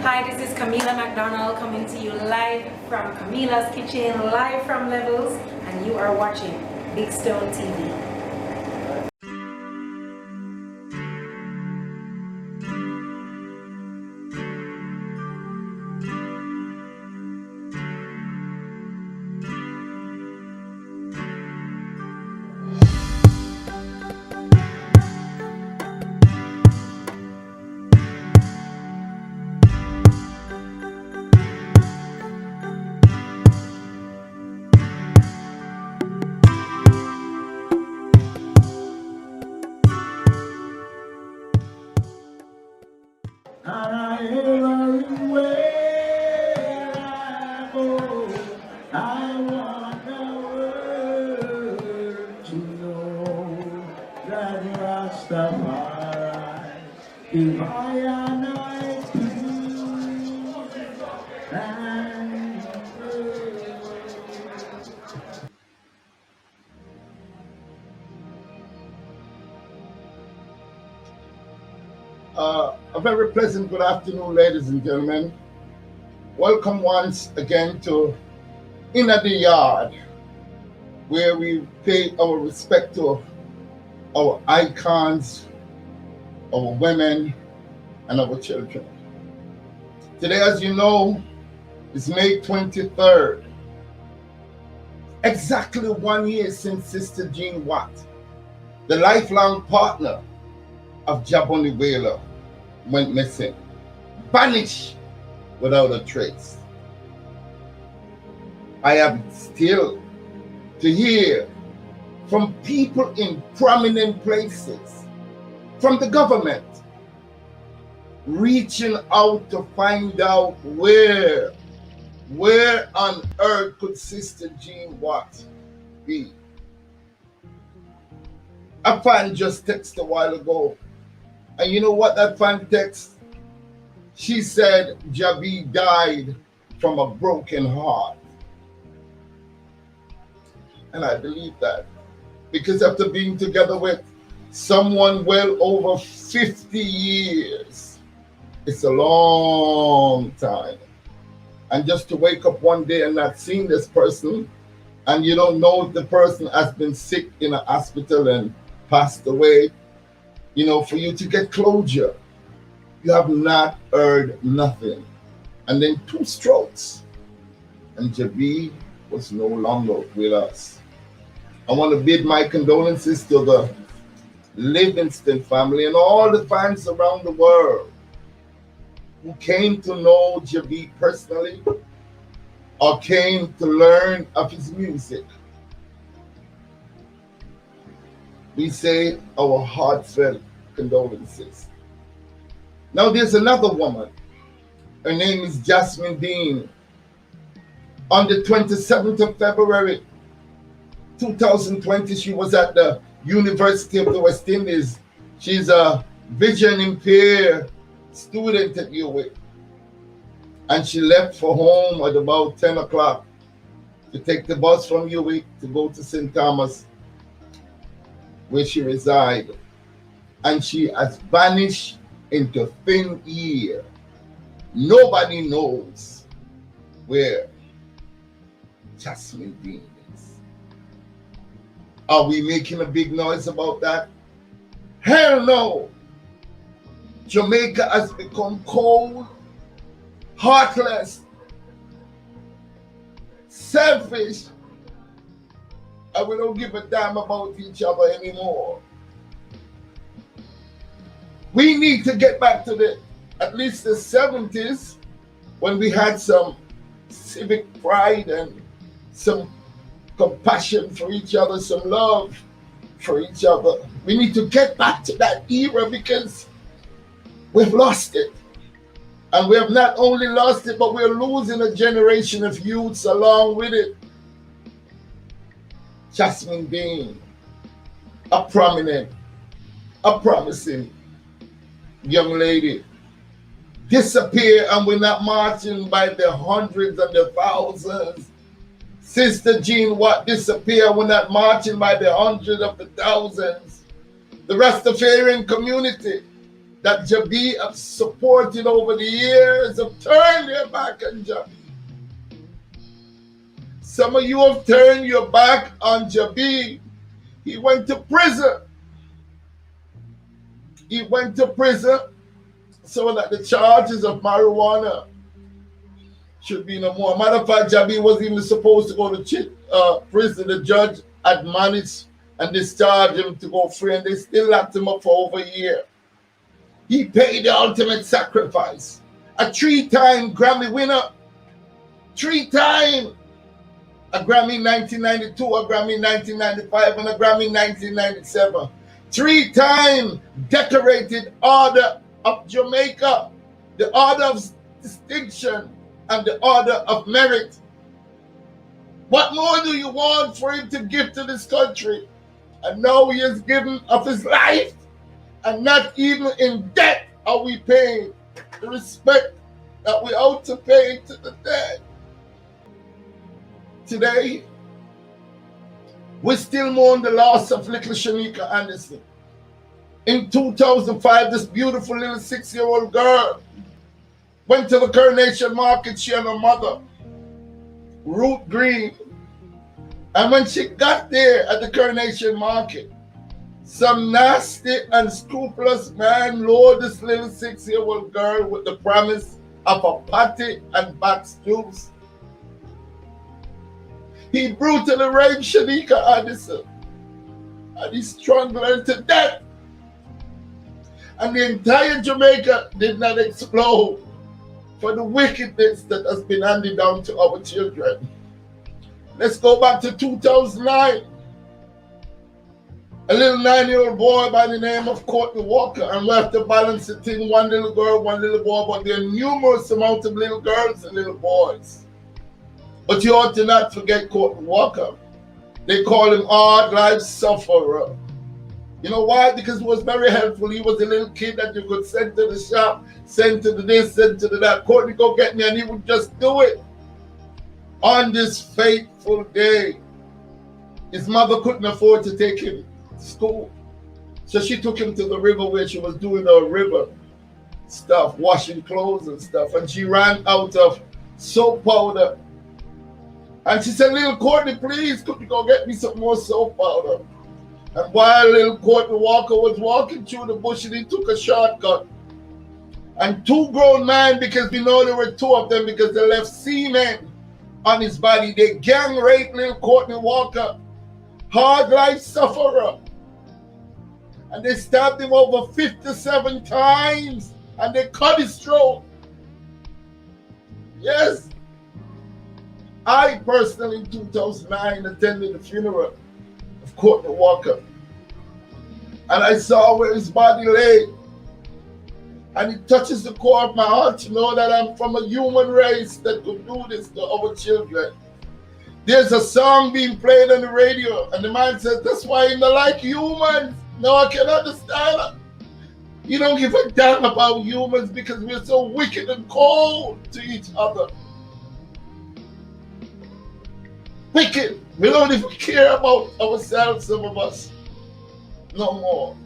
Hi, this is Camila McDonald coming to you live from Camila's Kitchen, live from Levels, and you are watching Big Stone TV. Everywhere I go, I want the world to know that Rastafari is my a very pleasant good afternoon, ladies and gentlemen. Welcome once again to Inna the Yard, where we pay our respect to our icons, our women, and our children. Today, as you know, is May 23rd. Exactly 1 year since Sister Jean Watt, the lifelong partner of Jaboni Whaler, went missing, vanished without a trace. I have still to hear from people in prominent places, from the government, reaching out to find out where on earth could Sister Jean Watt be. A fan just texted a while ago, and you know what that fan text? She said Jabi died from a broken heart. And I believe that, because after being together with someone well over 50 years, it's a long time. And just to wake up one day and not seeing this person, and you don't know if the person has been sick in a hospital and passed away, for you to get closure, you have not heard nothing. And then 2 strokes, and Jabi was no longer with us. I want to bid my condolences to the Livingston family and all the fans around the world who came to know Jabi personally or came to learn of his music. We say our heartfelt condolences. Now there's another woman. Her name is Jasmine Dean. On the 27th of February 2020, she was at the University of the West Indies. She's a vision impaired student at UWI. And she left for home at about 10 o'clock to take the bus from UWI to go to St. Thomas, where she resides. And she has vanished into thin air. Nobody knows where Jasmine Dean is. Are we making a big noise about that? Hell no! Jamaica has become cold, heartless, selfish, and we don't give a damn about each other anymore. We need to get back to at least the 70s, when we had some civic pride and some compassion for each other, some love for each other. We need to get back to that era, because we've lost it. And we have not only lost it, but we're losing a generation of youths along with it. Jasmine Dean, a prominent, a promising young lady, disappear, and we're not marching by the hundreds and the thousands. Sister Jean Watt disappear, we're not marching by the hundreds of the thousands. The Rastafarian community, that Jabi have supported over the years have turned their back on Jabi. Some of you have turned your back on Jabi. He went to prison. He went to prison so that the charges of marijuana should be no more. Matter of fact, Jabi wasn't even supposed to go to prison. The judge admonished and discharged him to go free, and they still locked him up for over a year. He paid the ultimate sacrifice. A 3-time Grammy winner. 3-time. A Grammy in 1992, a Grammy in 1995, and a Grammy in 1997. 3-time decorated Order of Jamaica, the Order of Distinction, and the Order of Merit. What more do you want for him to give to this country? And now he has given of his life, and not even in debt are we paying the respect that we ought to pay to the dead. Today, we still mourn the loss of little Shanika Anderson. In 2005, this beautiful little 6-year-old girl went to the Coronation Market, she and her mother, Ruth Green. And when she got there at the Coronation Market, some nasty, unscrupulous man lured this little 6-year-old girl with the promise of a patty and box juice. He brutally raped Shanika Anderson, and he strangled her to death. And the entire Jamaica did not explode for the wickedness that has been handed down to our children. Let's go back to 2009. A little 9-year-old boy by the name of Courtney Walker, and we have to balance the thing, one little girl, one little boy, but there are numerous amounts of little girls and little boys. But you ought to not forget Courtney Walker. They call him hard life sufferer. You know why? Because he was very helpful. He was a little kid that you could send to the shop, send to the this, send to the that. Courtney, go get me, and he would just do it. On this fateful day, his mother couldn't afford to take him to school. So she took him to the river where she was doing her river stuff, washing clothes and stuff. And she ran out of soap powder. And she said, little Courtney, please, could you go get me some more soap powder? And while little Courtney Walker was walking through the bush, he took a shortcut. And 2 grown men, because we know there were 2 of them, because they left semen on his body, they gang raped little Courtney Walker, hard life sufferer. And they stabbed him over 57 times, and they cut his throat. Yes. I personally, in 2009, attended the funeral of Courtney Walker. And I saw where his body lay. And it touches the core of my heart to know that I'm from a human race that could do this to our children. There's a song being played on the radio, and the man says, that's why I'm not like humans. No, I can understand it. You don't give a damn about humans because we're so wicked and cold to each other. Wicked. We don't even care about ourselves, some of us. No more.